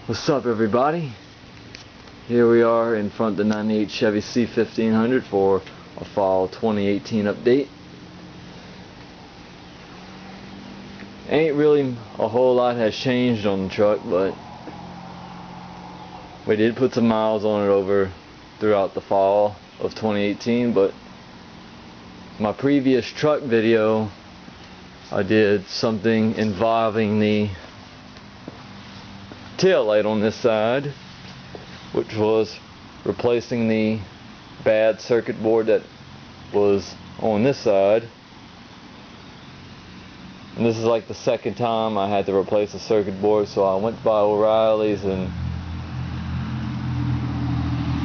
What's up, everybody? Here we are in front of the 98 Chevy C1500 for a fall 2018 update. Ain't really a whole lot has changed on the truck, but we did put some miles on it over throughout the fall of 2018. But my previous truck video, I did something involving the tail light on this side, which was replacing the bad circuit board that was on this side. And this is like the second time I had to replace a circuit board, so I went by O'Reilly's and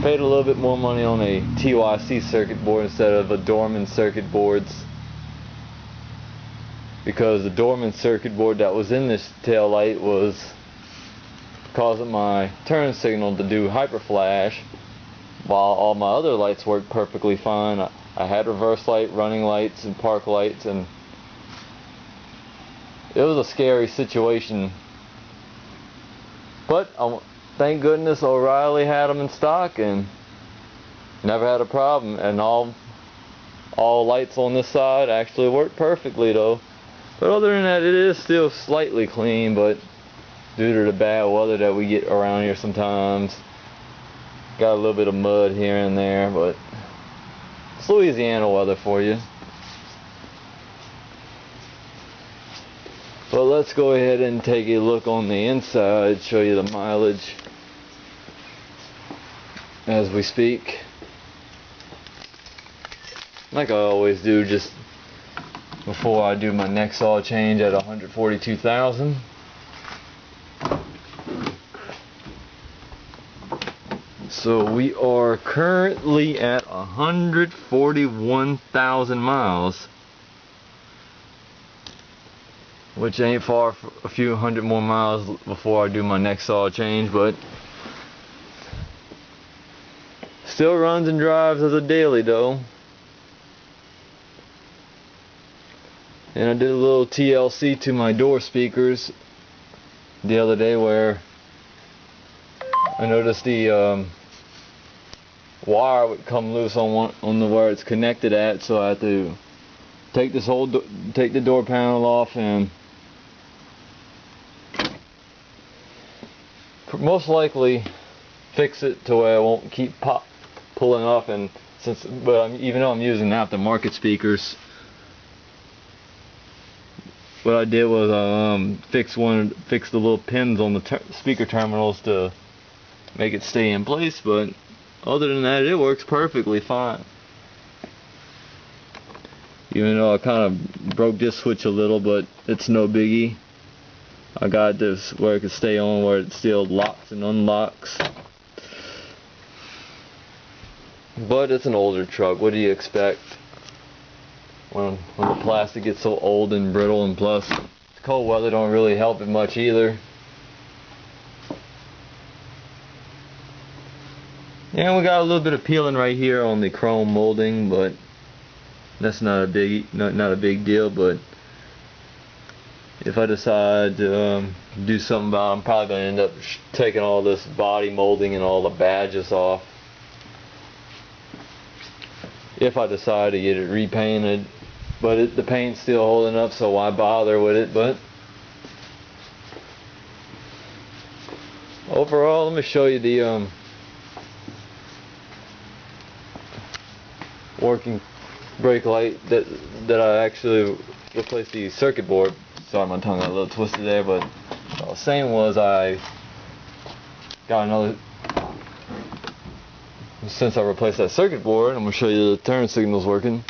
paid a little bit more money on a TYC circuit board instead of a Dorman circuit boards, because the Dorman circuit board that was in this tail light was causing my turn signal to do hyper flash, while all my other lights worked perfectly fine. I had reverse light, running lights, and park lights, and it was a scary situation. But thank goodness O'Reilly had them in stock and never had a problem. And all lights on this side actually worked perfectly though. But other than that, it is still slightly clean, but due to the bad weather that we get around here sometimes, got a little bit of mud here and there, but it's Louisiana weather for you. But let's go ahead and take a look on the inside, show you the mileage as we speak. Like I always do, just before I do my next oil change at 142,000. So we are currently at 141,000 miles, which ain't far, a few hundred more miles before I do my next oil change, but still runs and drives as a daily though. And I did a little TLC to my door speakers the other day, where I noticed the wire would come loose on the where it's connected at, so I had to take this take the door panel off and most likely fix it to where I won't keep pulling off. And even though I'm using aftermarket speakers, what I did was fix the little pins on the speaker terminals to make it stay in place. But other than that, it works perfectly fine. Even though I kind of broke this switch a little, but it's no biggie. I got this where it can stay on, where it still locks and unlocks. But it's an older truck. What do you expect when the plastic gets so old and brittle, and plus cold weather don't really help it much either. Yeah, we got a little bit of peeling right here on the chrome molding, but that's not a big deal. But if I decide to do something about it, I'm probably going to end up taking all this body molding and all the badges off, if I decide to get it repainted. But the paint's still holding up, so why bother with it? But overall, let me show you the working brake light that I actually replaced the circuit board. Sorry, my tongue got a little twisted there, but what I was saying was I got another, since I replaced that circuit board, I'm going to show you the turn signals working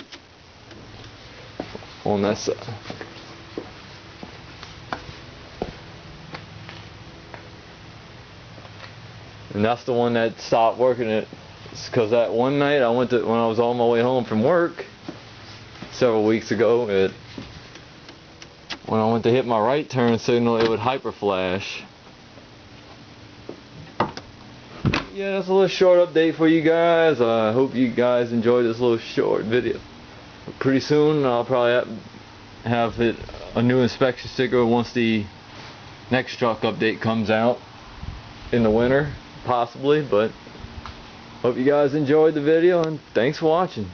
on that side. And that's the one that stopped working. It's because that one night when I was on my way home from work several weeks ago, when I went to hit my right turn signal, it would hyper flash. Yeah, that's a little short update for you guys. I hope you guys enjoyed this little short video. Pretty soon I'll probably have a new inspection sticker once the next truck update comes out. in the winter, possibly. But hope you guys enjoyed the video, and thanks for watching.